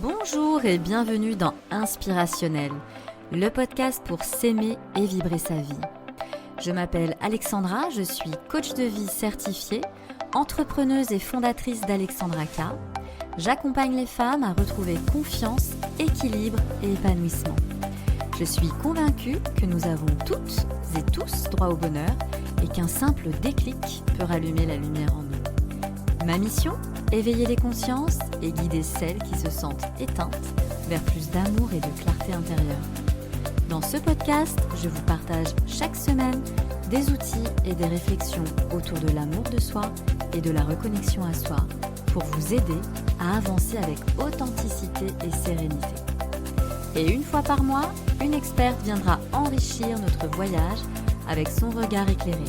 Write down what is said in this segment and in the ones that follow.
Bonjour et bienvenue dans Inspirationnel, le podcast pour s'aimer et vibrer sa vie. Je m'appelle Alexandra, je suis coach de vie certifiée, entrepreneuse et fondatrice d'Alexandra K. J'accompagne les femmes à retrouver confiance, équilibre et épanouissement. Je suis convaincue que nous avons toutes et tous droit au bonheur et qu'un simple déclic peut rallumer la lumière en nous. Ma mission ? Éveiller les consciences et guider celles qui se sentent éteintes vers plus d'amour et de clarté intérieure. Dans ce podcast, je vous partage chaque semaine des outils et des réflexions autour de l'amour de soi et de la reconnexion à soi pour vous aider à avancer avec authenticité et sérénité. Et une fois par mois, une experte viendra enrichir notre voyage avec son regard éclairé.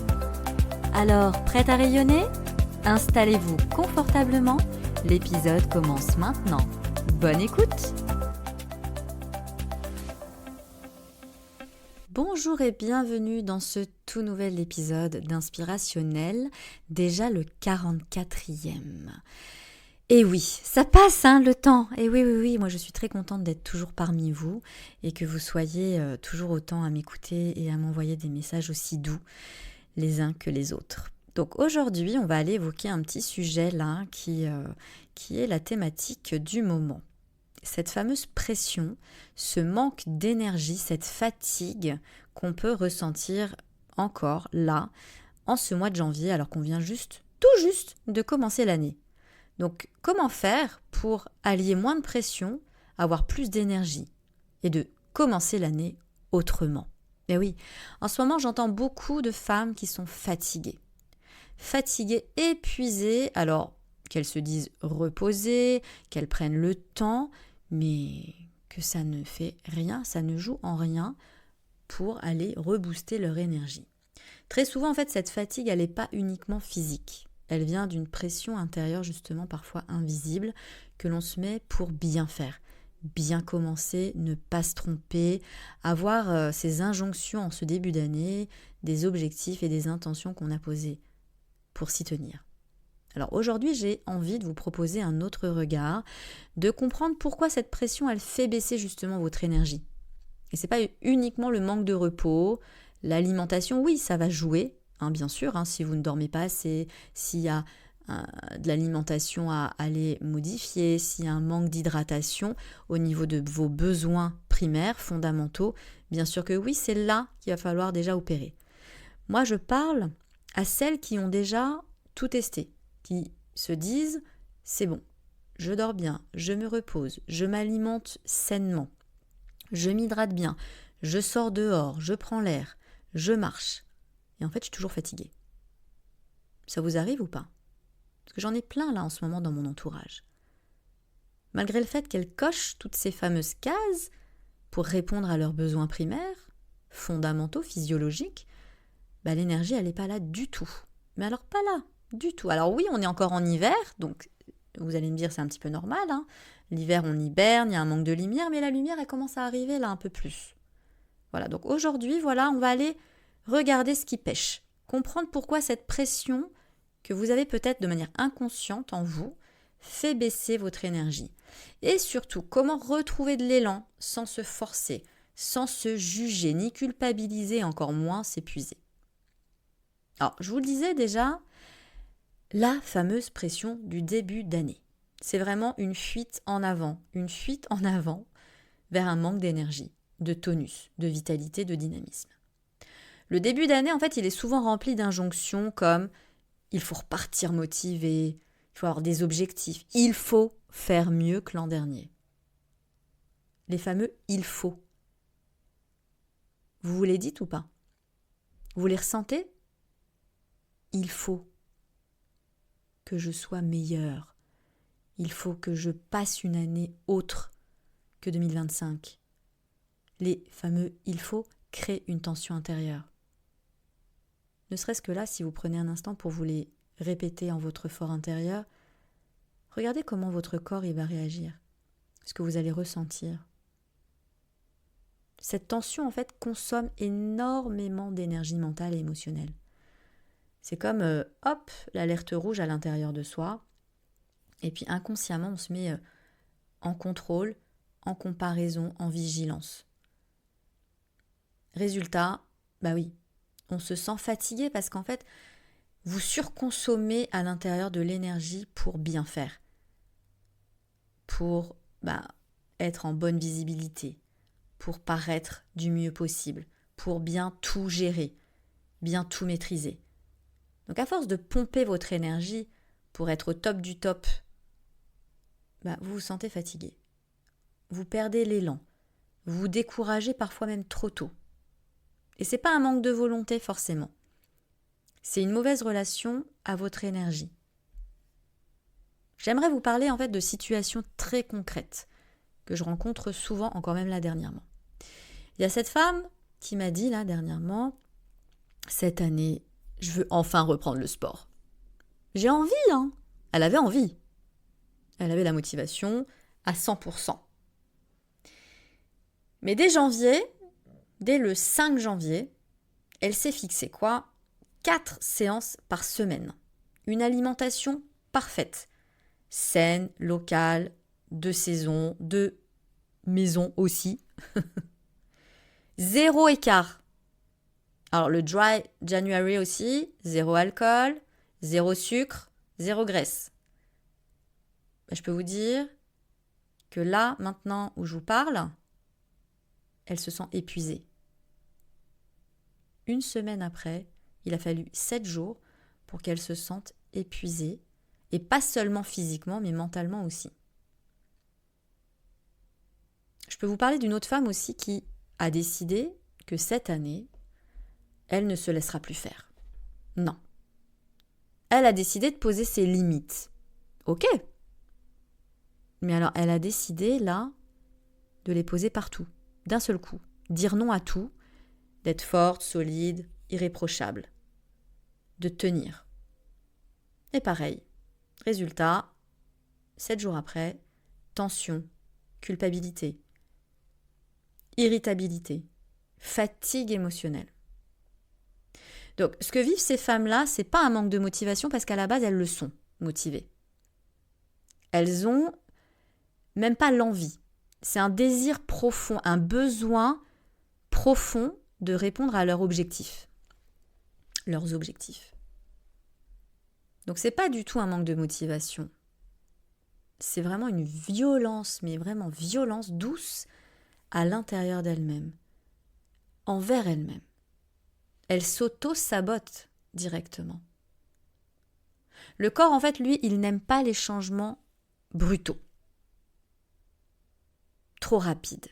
Alors, prête à rayonner ? Installez-vous confortablement, l'épisode commence maintenant. Bonne écoute! Bonjour et bienvenue dans ce tout nouvel épisode d'Inspirationnel, déjà le 44e. Et oui, ça passe le temps. Et oui, moi je suis très contente d'être toujours parmi vous et que vous soyez toujours autant à m'écouter et à m'envoyer des messages aussi doux les uns que les autres. Donc aujourd'hui, on va aller évoquer un petit sujet là qui est la thématique du moment. Cette fameuse pression, ce manque d'énergie, cette fatigue qu'on peut ressentir encore là, en ce mois de janvier, alors qu'on vient tout juste de commencer l'année. Donc comment faire pour allier moins de pression, avoir plus d'énergie et de commencer l'année autrement ? Eh oui, en ce moment, j'entends beaucoup de femmes qui sont fatiguées, épuisées, alors qu'elles se disent reposées, qu'elles prennent le temps, mais que ça ne fait rien, ça ne joue en rien pour aller rebooster leur énergie. Très souvent, en fait, cette fatigue, elle n'est pas uniquement physique. Elle vient d'une pression intérieure, justement, parfois invisible, que l'on se met pour bien faire, bien commencer, ne pas se tromper, avoir ces injonctions en ce début d'année, des objectifs et des intentions qu'on a posés pour s'y tenir. Alors aujourd'hui, j'ai envie de vous proposer un autre regard, de comprendre pourquoi cette pression, elle fait baisser justement votre énergie. Et c'est pas uniquement le manque de repos, l'alimentation, oui, ça va jouer, bien sûr, si vous ne dormez pas assez, s'il y a de l'alimentation à aller modifier, s'il y a un manque d'hydratation au niveau de vos besoins primaires, fondamentaux, bien sûr que oui, c'est là qu'il va falloir déjà opérer. Moi, je parle à celles qui ont déjà tout testé, qui se disent « c'est bon, je dors bien, je me repose, je m'alimente sainement, je m'hydrate bien, je sors dehors, je prends l'air, je marche. » Et en fait, je suis toujours fatiguée. Ça vous arrive ou pas ? Parce que j'en ai plein là en ce moment dans mon entourage. Malgré le fait qu'elles cochent toutes ces fameuses cases pour répondre à leurs besoins primaires, fondamentaux, physiologiques, l'énergie, elle n'est pas là du tout. Mais alors pas là, du tout. Alors oui, on est encore en hiver, donc vous allez me dire c'est un petit peu normal. L'hiver, on hiberne, il y a un manque de lumière, mais la lumière, elle commence à arriver là un peu plus. Voilà, donc aujourd'hui, on va aller regarder ce qui pêche. Comprendre pourquoi cette pression que vous avez peut-être de manière inconsciente en vous fait baisser votre énergie. Et surtout, comment retrouver de l'élan sans se forcer, sans se juger, ni culpabiliser, encore moins s'épuiser. Alors, je vous le disais déjà, la fameuse pression du début d'année. C'est vraiment une fuite en avant vers un manque d'énergie, de tonus, de vitalité, de dynamisme. Le début d'année, en fait, il est souvent rempli d'injonctions comme « il faut repartir motivé », il faut avoir des objectifs, il faut faire mieux que l'an dernier. Les fameux « il faut ». Vous les dites ou pas ? Vous les ressentez ? Il faut que je sois meilleure. Il faut que je passe une année autre que 2025. Les fameux « il faut » créent une tension intérieure. Ne serait-ce que là, si vous prenez un instant pour vous les répéter en votre fort intérieur, regardez comment votre corps il va réagir, ce que vous allez ressentir. Cette tension, en fait, consomme énormément d'énergie mentale et émotionnelle. C'est comme, l'alerte rouge à l'intérieur de soi. Et puis inconsciemment, on se met en contrôle, en comparaison, en vigilance. Résultat, oui, on se sent fatigué parce qu'en fait, vous surconsommez à l'intérieur de l'énergie pour bien faire, pour être en bonne visibilité, pour paraître du mieux possible, pour bien tout gérer, bien tout maîtriser. Donc à force de pomper votre énergie pour être au top du top, vous vous sentez fatigué. Vous perdez l'élan. Vous vous découragez parfois même trop tôt. Et ce n'est pas un manque de volonté forcément. C'est une mauvaise relation à votre énergie. J'aimerais vous parler en fait de situations très concrètes que je rencontre souvent, encore même là dernièrement. Il y a cette femme qui m'a dit là dernièrement, cette année, je veux enfin reprendre le sport. J'ai envie, hein. Elle avait envie. Elle avait la motivation à 100%. Mais dès le 5 janvier, elle s'est fixé quoi ? 4 séances par semaine. Une alimentation parfaite. Saine, locale, de saison, de maison aussi. 0 écart. Alors le Dry January aussi, 0 alcool, 0 sucre, 0 graisse. Je peux vous dire que là, maintenant où je vous parle, elle se sent épuisée. Une semaine après, il a fallu 7 jours pour qu'elle se sente épuisée, et pas seulement physiquement, mais mentalement aussi. Je peux vous parler d'une autre femme aussi qui a décidé que cette année, elle ne se laissera plus faire. Non. Elle a décidé de poser ses limites. Ok. Mais alors, elle a décidé, là, de les poser partout, d'un seul coup. Dire non à tout, d'être forte, solide, irréprochable. De tenir. Et pareil. Résultat, 7 jours après, tension, culpabilité, irritabilité, fatigue émotionnelle. Donc, ce que vivent ces femmes-là, c'est pas un manque de motivation parce qu'à la base, elles le sont, motivées. Elles ont même pas l'envie. C'est un désir profond, un besoin profond de répondre à leurs objectifs. Donc, c'est pas du tout un manque de motivation. C'est vraiment une violence, mais vraiment violence douce à l'intérieur d'elle-même, envers elle-même. Elle s'auto-sabote directement. Le corps, en fait, lui, il n'aime pas les changements brutaux, trop rapides.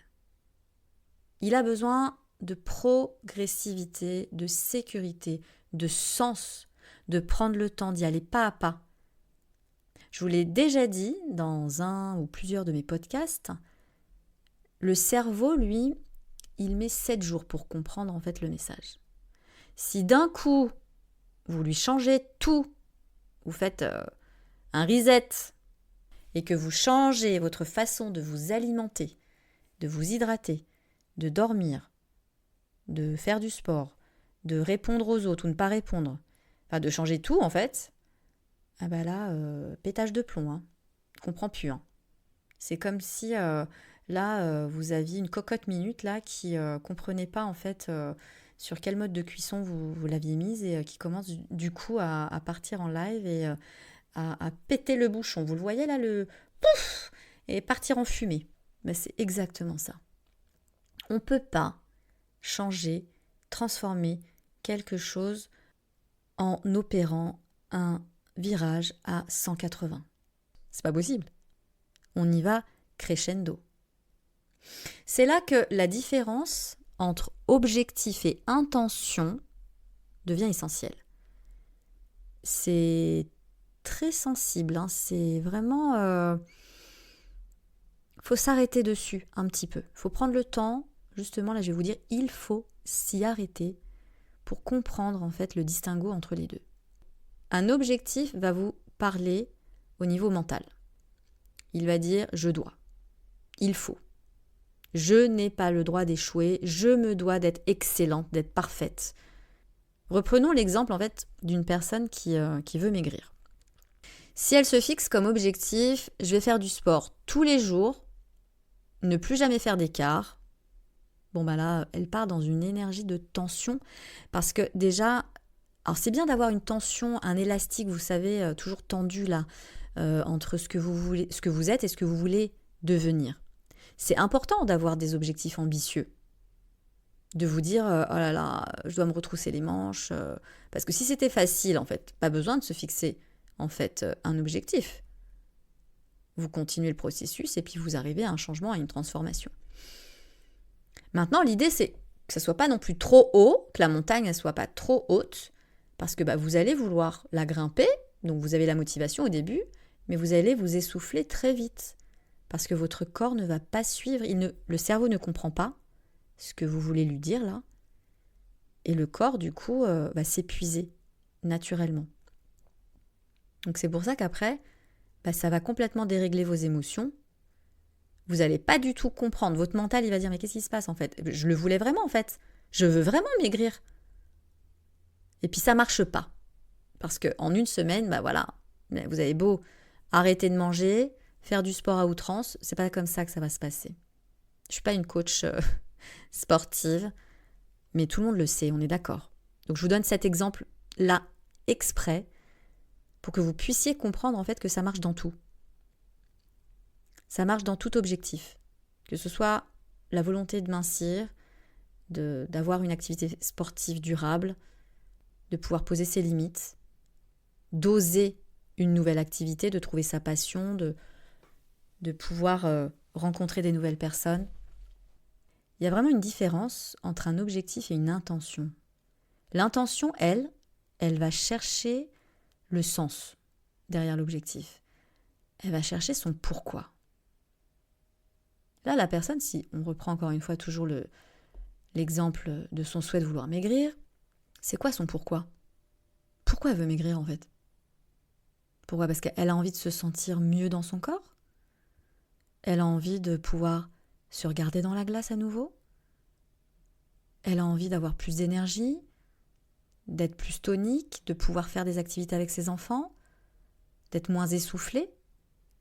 Il a besoin de progressivité, de sécurité, de sens, de prendre le temps d'y aller pas à pas. Je vous l'ai déjà dit dans un ou plusieurs de mes podcasts, le cerveau, lui, il met 7 jours pour comprendre en fait le message. Si d'un coup, vous lui changez tout, vous faites un reset et que vous changez votre façon de vous alimenter, de vous hydrater, de dormir, de faire du sport, de répondre aux autres ou ne pas répondre, enfin de changer tout en fait, pétage de plomb, hein. Je comprends plus. Hein. C'est comme si vous aviez une cocotte minute là qui comprenait pas en fait sur quel mode de cuisson vous l'aviez mise et qui commence du coup à partir en live et à péter le bouchon. Vous le voyez là, le pouf et partir en fumée. C'est exactement ça. On ne peut pas changer, transformer quelque chose en opérant un virage à 180. C'est pas possible. On y va crescendo. C'est là que la différence entre objectif et intention devient essentielle. C'est très sensible, hein. C'est vraiment... faut s'arrêter dessus un petit peu. Il faut prendre le temps, justement, là je vais vous dire, il faut s'y arrêter pour comprendre en fait le distinguo entre les deux. Un objectif va vous parler au niveau mental. Il va dire « je dois »,« il faut ». Je n'ai pas le droit d'échouer, je me dois d'être excellente, d'être parfaite. Reprenons l'exemple en fait d'une personne qui veut maigrir. Si elle se fixe comme objectif, je vais faire du sport tous les jours, ne plus jamais faire d'écart, bon bah là, elle part dans une énergie de tension parce que déjà, alors c'est bien d'avoir une tension, un élastique, vous savez, toujours tendu là, entre ce que vous voulez, ce que vous êtes et ce que vous voulez devenir. C'est important d'avoir des objectifs ambitieux, de vous dire oh là là, je dois me retrousser les manches, parce que si c'était facile en fait, pas besoin de se fixer en fait un objectif. Vous continuez le processus et puis vous arrivez à un changement, à une transformation. Maintenant, l'idée c'est que ça soit pas non plus trop haut, que la montagne ne soit pas trop haute, parce que vous allez vouloir la grimper, donc vous avez la motivation au début, mais vous allez vous essouffler très vite, parce que votre corps ne va pas suivre, le cerveau ne comprend pas ce que vous voulez lui dire là, et le corps du coup va s'épuiser naturellement. Donc c'est pour ça qu'après, ça va complètement dérégler vos émotions. Vous n'allez pas du tout comprendre. Votre mental, il va dire, mais qu'est-ce qui se passe en fait ? Je le voulais vraiment en fait. Je veux vraiment maigrir. Et puis ça marche pas. Parce qu'en une semaine, voilà, vous avez beau arrêter de manger, faire du sport à outrance, c'est pas comme ça que ça va se passer. Je suis pas une coach sportive, mais tout le monde le sait, on est d'accord. Donc je vous donne cet exemple-là exprès pour que vous puissiez comprendre en fait que ça marche dans tout. Ça marche dans tout objectif. Que ce soit la volonté de mincir, d'avoir une activité sportive durable, de pouvoir poser ses limites, d'oser une nouvelle activité, de trouver sa passion, de pouvoir rencontrer des nouvelles personnes. Il y a vraiment une différence entre un objectif et une intention. L'intention, elle va chercher le sens derrière l'objectif. Elle va chercher son pourquoi. Là, la personne, si on reprend encore une fois toujours l'exemple de son souhait de vouloir maigrir, c'est quoi son pourquoi ? Pourquoi elle veut maigrir en fait ? Pourquoi ? Parce qu'elle a envie de se sentir mieux dans son corps ? Elle a envie de pouvoir se regarder dans la glace à nouveau ? Elle a envie d'avoir plus d'énergie, d'être plus tonique, de pouvoir faire des activités avec ses enfants, d'être moins essoufflée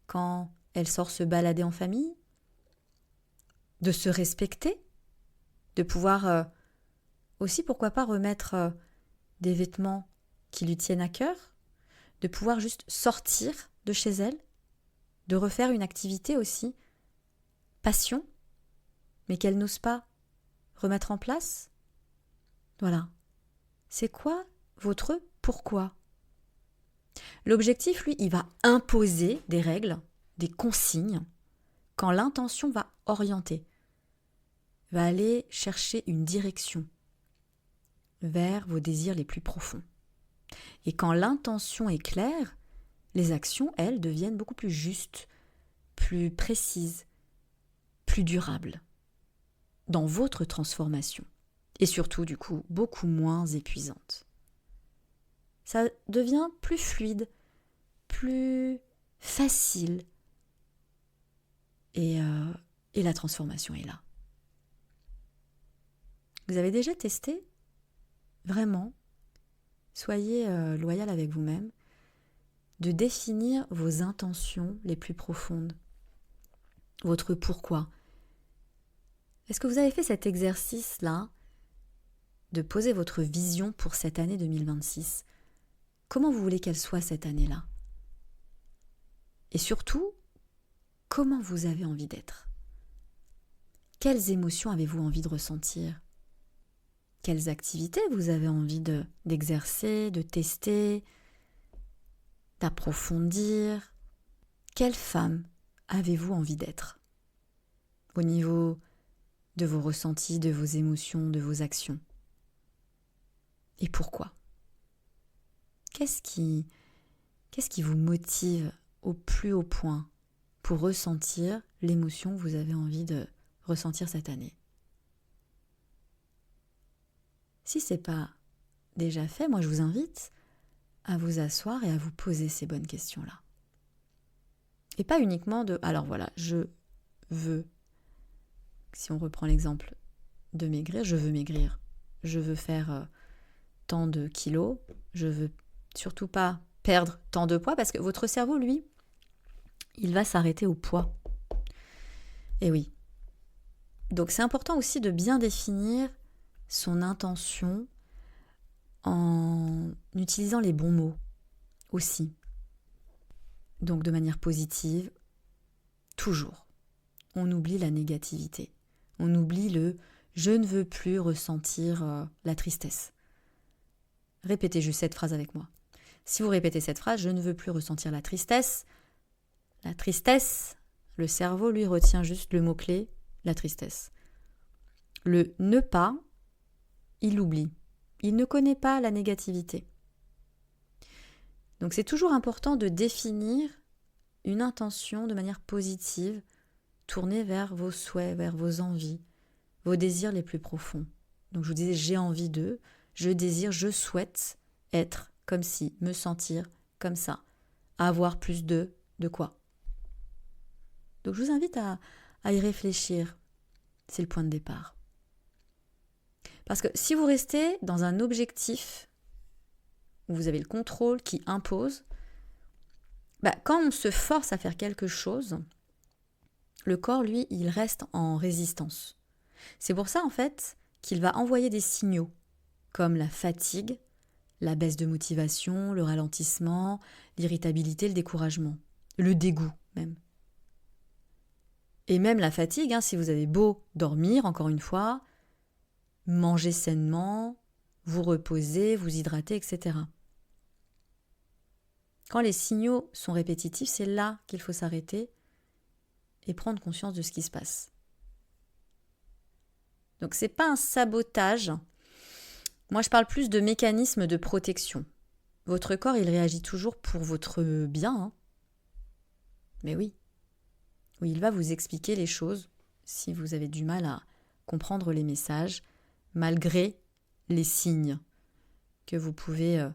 quand elle sort se balader en famille, de se respecter, de pouvoir aussi, pourquoi pas, remettre des vêtements qui lui tiennent à cœur, de pouvoir juste sortir de chez elle, de refaire une activité aussi, passion, mais qu'elle n'ose pas remettre en place. Voilà. C'est quoi votre pourquoi ? L'objectif, lui, il va imposer des règles, des consignes, quand l'intention va orienter, va aller chercher une direction vers vos désirs les plus profonds. Et quand l'intention est claire, les actions, elles, deviennent beaucoup plus justes, plus précises, plus durables dans votre transformation. Et surtout, du coup, beaucoup moins épuisantes. Ça devient plus fluide, plus facile. Et la transformation est là. Vous avez déjà testé ? Vraiment, soyez loyal avec vous-même, de définir vos intentions les plus profondes, votre pourquoi. Est-ce que vous avez fait cet exercice-là de poser votre vision pour cette année 2026 ? Comment vous voulez qu'elle soit cette année-là ? Et surtout, comment vous avez envie d'être ? Quelles émotions avez-vous envie de ressentir ? Quelles activités vous avez envie d'exercer, de tester, d'approfondir ? Quelle femme avez-vous envie d'être ? Au niveau de vos ressentis, de vos émotions, de vos actions. Et pourquoi ? Qu'est-ce qui vous motive au plus haut point pour ressentir l'émotion que vous avez envie de ressentir cette année ? Si ce n'est pas déjà fait, moi je vous invite à vous asseoir et à vous poser ces bonnes questions-là. Et pas uniquement alors voilà, je veux, si on reprend l'exemple de maigrir, je veux maigrir. Je veux faire tant de kilos, je veux surtout pas perdre tant de poids parce que votre cerveau, lui, il va s'arrêter au poids. Et oui. Donc c'est important aussi de bien définir son intention en utilisant les bons mots aussi. Donc de manière positive, toujours. On oublie la négativité. On oublie le « je ne veux plus ressentir la tristesse ». Répétez juste cette phrase avec moi. Si vous répétez cette phrase « je ne veux plus ressentir la tristesse », le cerveau lui retient juste le mot-clé « la tristesse ». Le « ne pas », il l'oublie. Il ne connaît pas la négativité. Donc c'est toujours important de définir une intention de manière positive, tournée vers vos souhaits, vers vos envies, vos désirs les plus profonds. Donc je vous disais, j'ai envie de, je désire, je souhaite être comme si, me sentir comme ça, avoir plus de quoi. Donc je vous invite à y réfléchir. C'est le point de départ. Parce que si vous restez dans un objectif où vous avez le contrôle qui impose, quand on se force à faire quelque chose, le corps, lui, il reste en résistance. C'est pour ça, en fait, qu'il va envoyer des signaux, comme la fatigue, la baisse de motivation, le ralentissement, l'irritabilité, le découragement, le dégoût même. Et même la fatigue, si vous avez beau dormir, encore une fois, manger sainement, vous reposer, vous hydrater, etc. Quand les signaux sont répétitifs, c'est là qu'il faut s'arrêter et prendre conscience de ce qui se passe. Donc ce n'est pas un sabotage. Moi, je parle plus de mécanisme de protection. Votre corps, il réagit toujours pour votre bien. Mais oui. Oui, il va vous expliquer les choses si vous avez du mal à comprendre les messages, malgré les signes que vous pouvez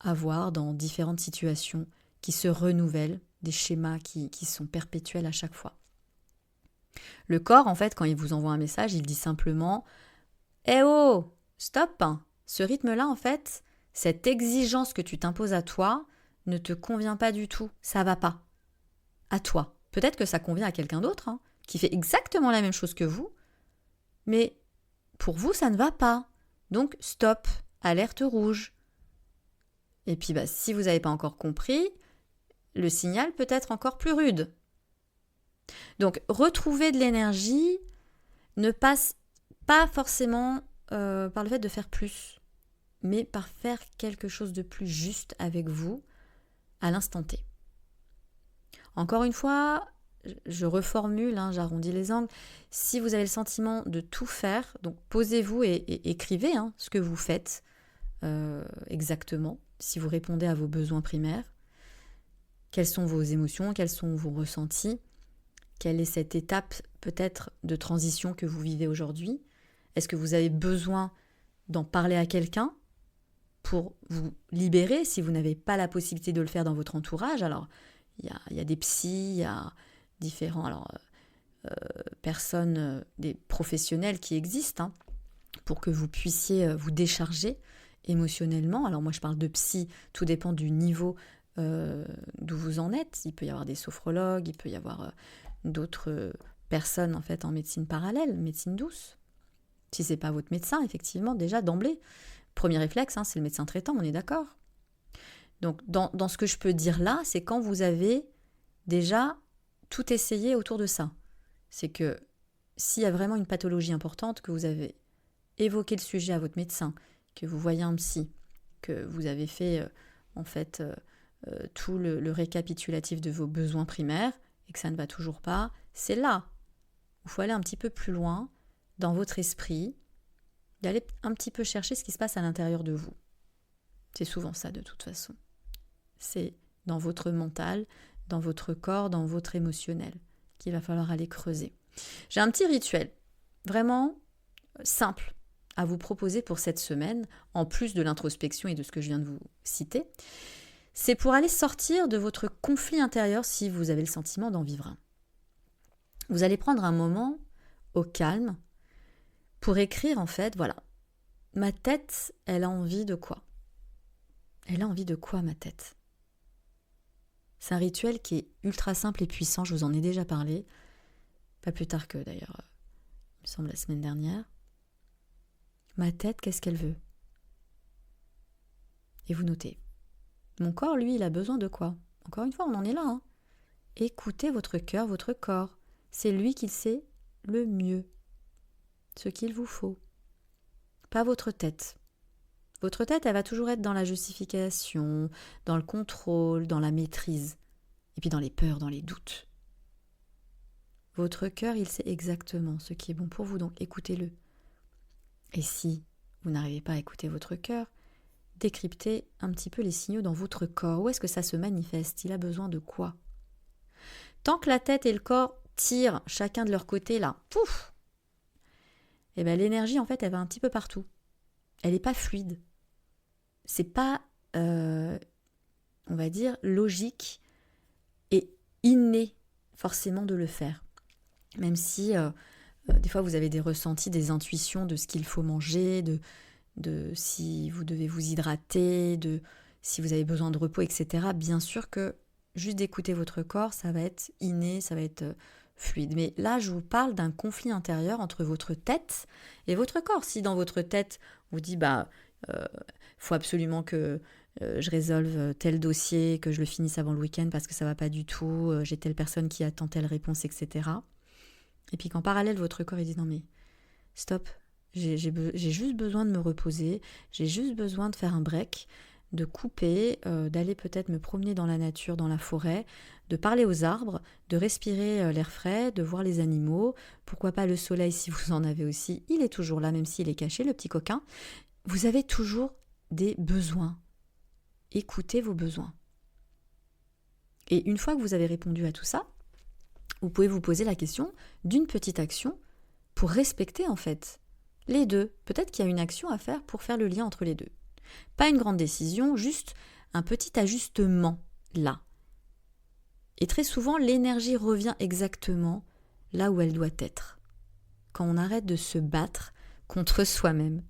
avoir dans différentes situations qui se renouvellent, des schémas qui sont perpétuels à chaque fois. Le corps, en fait, quand il vous envoie un message, il dit simplement « Eh oh, stop ! Ce rythme-là, en fait, cette exigence que tu t'imposes à toi ne te convient pas du tout, ça va pas. À toi. Peut-être que ça convient à quelqu'un d'autre, qui fait exactement la même chose que vous, mais pour vous, ça ne va pas. Donc, stop, alerte rouge. » Et puis, si vous n'avez pas encore compris, le signal peut être encore plus rude. Donc, retrouver de l'énergie ne passe pas forcément par le fait de faire plus, mais par faire quelque chose de plus juste avec vous à l'instant T. Encore une fois, je reformule, j'arrondis les angles. Si vous avez le sentiment de tout faire, donc posez-vous et écrivez ce que vous faites exactement, si vous répondez à vos besoins primaires. Quelles sont vos émotions, quels sont vos ressentis? Quelle est cette étape peut-être de transition que vous vivez aujourd'hui? Est-ce que vous avez besoin d'en parler à quelqu'un pour vous libérer si vous n'avez pas la possibilité de le faire dans votre entourage? Alors, il y a des psys, il y a différents personnes, des professionnels qui existent pour que vous puissiez vous décharger émotionnellement. Alors moi, je parle de psy, tout dépend du niveau d'où vous en êtes. Il peut y avoir des sophrologues, il peut y avoir d'autres personnes en fait en médecine parallèle, médecine douce. Si c'est pas votre médecin, effectivement, déjà d'emblée, premier réflexe, c'est le médecin traitant, on est d'accord. Donc dans ce que je peux dire là, c'est quand vous avez déjà tout essayé autour de ça. C'est que s'il y a vraiment une pathologie importante, que vous avez évoqué le sujet à votre médecin, que vous voyez un psy, que vous avez fait tout le récapitulatif de vos besoins primaires et que ça ne va toujours pas, c'est là où il faut aller un petit peu plus loin dans votre esprit, d'aller un petit peu chercher ce qui se passe à l'intérieur de vous. C'est souvent ça de toute façon. C'est dans votre mental, dans votre corps, dans votre émotionnel qu'il va falloir aller creuser. J'ai un petit rituel vraiment simple à vous proposer pour cette semaine, en plus de l'introspection et de ce que je viens de vous citer. C'est pour aller sortir de votre conflit intérieur si vous avez le sentiment d'en vivre un. Vous allez prendre un moment au calme pour écrire voilà, ma tête, elle a envie de quoi? Elle a envie de quoi, ma tête? C'est un rituel qui est ultra simple et puissant, je vous en ai déjà parlé, pas plus tard que d'ailleurs, il me semble la semaine dernière. Ma tête, qu'est-ce qu'elle veut? Et vous notez. Mon corps, lui, il a besoin de quoi? Encore une fois, on en est là. Hein. Écoutez votre cœur, votre corps. C'est lui qui sait le mieux ce qu'il vous faut. Pas votre tête. Votre tête, elle va toujours être dans la justification, dans le contrôle, dans la maîtrise, et puis dans les peurs, dans les doutes. Votre cœur, il sait exactement ce qui est bon pour vous, donc écoutez-le. Et si vous n'arrivez pas à écouter votre cœur, décryptez un petit peu les signaux dans votre corps. Où est-ce que ça se manifeste? Il a besoin de quoi? Tant que la tête et le corps tirent chacun de leur côté, là, pouf, et bien l'énergie, en fait, elle va un petit peu partout. Elle n'est pas fluide. C'est pas, on va dire, logique et inné forcément de le faire. Même si, des fois, vous avez des ressentis, des intuitions de ce qu'il faut manger, de si vous devez vous hydrater, de si vous avez besoin de repos, etc. Bien sûr que juste d'écouter votre corps, ça va être inné, ça va être fluide. Mais là, je vous parle d'un conflit intérieur entre votre tête et votre corps. Si dans votre tête, vous dites, faut absolument que je résolve tel dossier, que je le finisse avant le week-end parce que ça va pas du tout, j'ai telle personne qui attend telle réponse, etc. Et puis qu'en parallèle, votre corps, il dit, non mais stop, j'ai juste besoin de me reposer, j'ai juste besoin de faire un break, de couper, d'aller peut-être me promener dans la nature, dans la forêt, de parler aux arbres, de respirer l'air frais, de voir les animaux, pourquoi pas le soleil si vous en avez aussi, il est toujours là même s'il est caché, le petit coquin. Vous avez toujours des besoins. Écoutez vos besoins. Et une fois que vous avez répondu à tout ça, vous pouvez vous poser la question d'une petite action pour respecter en fait les deux. Peut-être qu'il y a une action à faire pour faire le lien entre les deux. Pas une grande décision, juste un petit ajustement là. Et très souvent, l'énergie revient exactement là où elle doit être. Quand on arrête de se battre contre soi-même,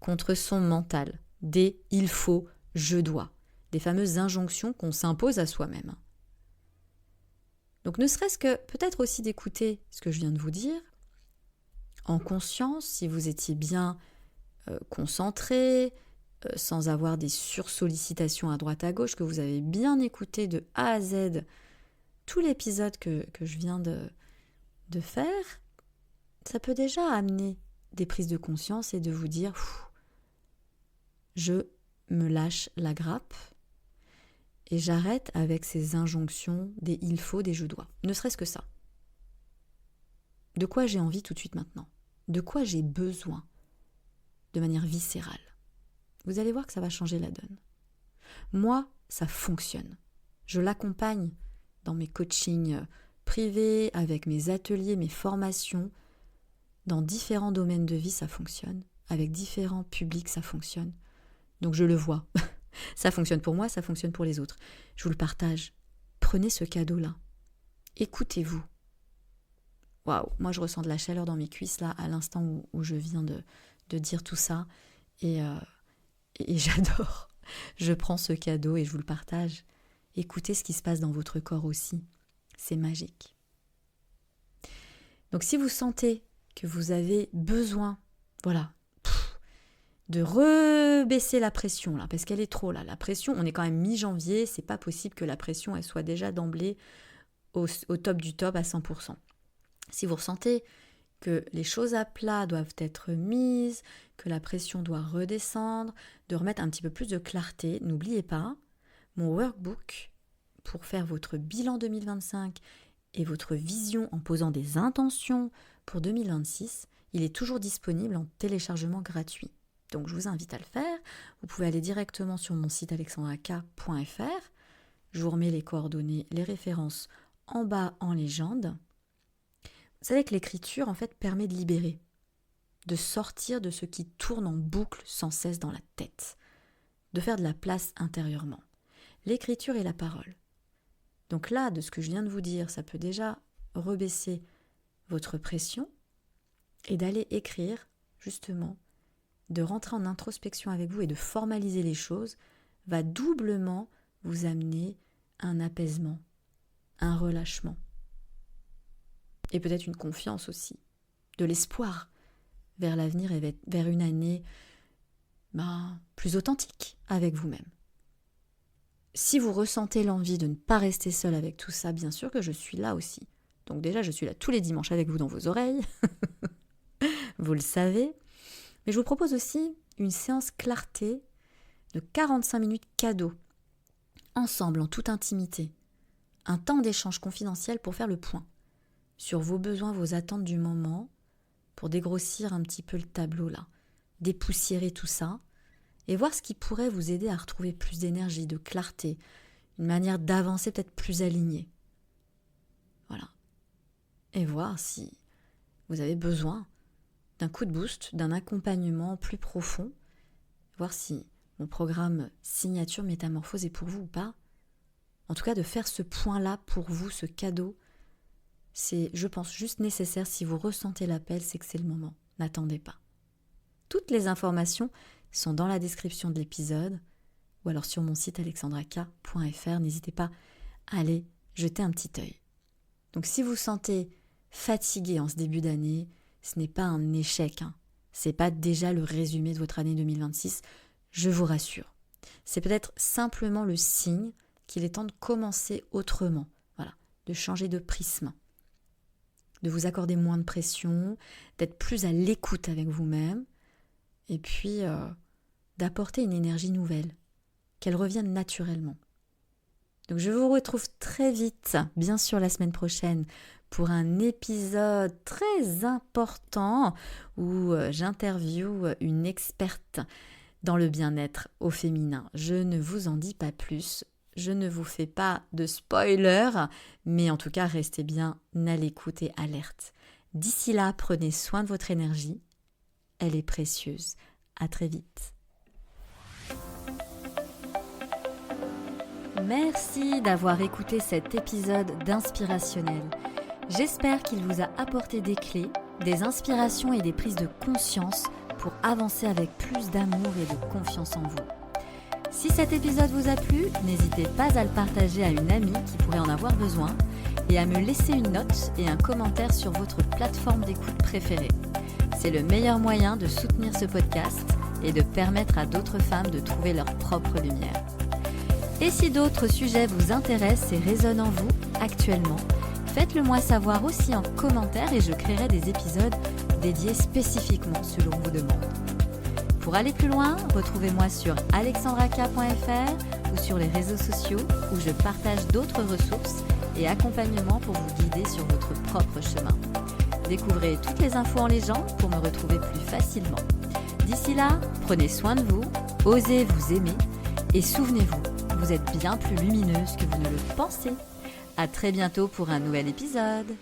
contre son mental, des « il faut »,« je dois », des fameuses injonctions qu'on s'impose à soi-même. Donc ne serait-ce que peut-être aussi d'écouter ce que je viens de vous dire, en conscience, si vous étiez bien concentré, sans avoir des sursollicitations à droite à gauche, que vous avez bien écouté de A à Z tout l'épisode que je viens de faire, ça peut déjà amener des prises de conscience et de vous dire je me lâche la grappe et j'arrête avec ces injonctions des il faut, des je dois. Ne serait-ce que ça. De quoi j'ai envie tout de suite maintenant? De quoi j'ai besoin? De manière viscérale. Vous allez voir que ça va changer la donne. Moi, ça fonctionne. Je l'accompagne dans mes coachings privés, avec mes ateliers, mes formations. Dans différents domaines de vie, ça fonctionne. Avec différents publics, ça fonctionne. Donc je le vois. Ça fonctionne pour moi, ça fonctionne pour les autres. Je vous le partage. Prenez ce cadeau-là. Écoutez-vous. Waouh, moi je ressens de la chaleur dans mes cuisses là, à l'instant où je viens de dire tout ça. Et j'adore. Je prends ce cadeau et je vous le partage. Écoutez ce qui se passe dans votre corps aussi. C'est magique. Donc si vous sentez que vous avez besoin, de rebaisser la pression là, parce qu'elle est trop là. La pression, on est quand même mi-janvier, c'est pas possible que la pression elle soit déjà d'emblée au top du top à 100%. Si vous ressentez que les choses à plat doivent être mises, que la pression doit redescendre, de remettre un petit peu plus de clarté, n'oubliez pas, mon workbook pour faire votre bilan 2025 et votre vision en posant des intentions pour 2026, il est toujours disponible en téléchargement gratuit. Donc je vous invite à le faire. Vous pouvez aller directement sur mon site alexandraka.fr. Je vous remets les coordonnées, les références en bas en légende. Vous savez que l'écriture, en fait, permet de libérer, de sortir de ce qui tourne en boucle sans cesse dans la tête, de faire de la place intérieurement. L'écriture et la parole. Donc là, de ce que je viens de vous dire, ça peut déjà rebaisser votre pression et d'aller écrire, justement, de rentrer en introspection avec vous et de formaliser les choses, va doublement vous amener un apaisement, un relâchement. Et peut-être une confiance aussi, de l'espoir vers l'avenir et vers une année plus authentique avec vous-même. Si vous ressentez l'envie de ne pas rester seul avec tout ça, bien sûr que je suis là aussi. Donc déjà, je suis là tous les dimanches avec vous dans vos oreilles. Vous le savez. Mais je vous propose aussi une séance clarté de 45 minutes cadeau. Ensemble, en toute intimité. Un temps d'échange confidentiel pour faire le point sur vos besoins, vos attentes du moment, pour dégrossir un petit peu le tableau là, dépoussiérer tout ça et voir ce qui pourrait vous aider à retrouver plus d'énergie, de clarté, une manière d'avancer peut-être plus alignée. Voilà. Et voir si vous avez besoin d'un coup de boost, d'un accompagnement plus profond, voir si mon programme signature métamorphose est pour vous ou pas. En tout cas, de faire ce point-là pour vous, ce cadeau, c'est, je pense, juste nécessaire. Si vous ressentez l'appel, c'est que c'est le moment. N'attendez pas. Toutes les informations sont dans la description de l'épisode ou alors sur mon site alexandraka.fr. N'hésitez pas à aller jeter un petit œil. Donc si vous sentez fatigué en ce début d'année, ce n'est pas un échec. Ce n'est pas déjà le résumé de votre année 2026, je vous rassure. C'est peut-être simplement le signe qu'il est temps de commencer autrement. Voilà, de changer de prisme, de vous accorder moins de pression, d'être plus à l'écoute avec vous-même, et puis d'apporter une énergie nouvelle, qu'elle revienne naturellement. Donc je vous retrouve très vite, bien sûr la semaine prochaine, pour un épisode très important où j'interviewe une experte dans le bien-être au féminin. Je ne vous en dis pas plus, je ne vous fais pas de spoiler, mais en tout cas restez bien à l'écoute et alerte. D'ici là, prenez soin de votre énergie, elle est précieuse. À très vite. Merci d'avoir écouté cet épisode d'Inspirationnel. J'espère qu'il vous a apporté des clés, des inspirations et des prises de conscience pour avancer avec plus d'amour et de confiance en vous. Si cet épisode vous a plu, n'hésitez pas à le partager à une amie qui pourrait en avoir besoin et à me laisser une note et un commentaire sur votre plateforme d'écoute préférée. C'est le meilleur moyen de soutenir ce podcast et de permettre à d'autres femmes de trouver leur propre lumière. Et si d'autres sujets vous intéressent et résonnent en vous actuellement, faites-le moi savoir aussi en commentaire et je créerai des épisodes dédiés spécifiquement selon vos demandes. Pour aller plus loin, retrouvez-moi sur alexandraka.fr ou sur les réseaux sociaux où je partage d'autres ressources et accompagnements pour vous guider sur votre propre chemin. Découvrez toutes les infos en légende pour me retrouver plus facilement. D'ici là, prenez soin de vous, osez vous aimer et souvenez-vous, vous êtes bien plus lumineuse que vous ne le pensez. À très bientôt pour un nouvel épisode.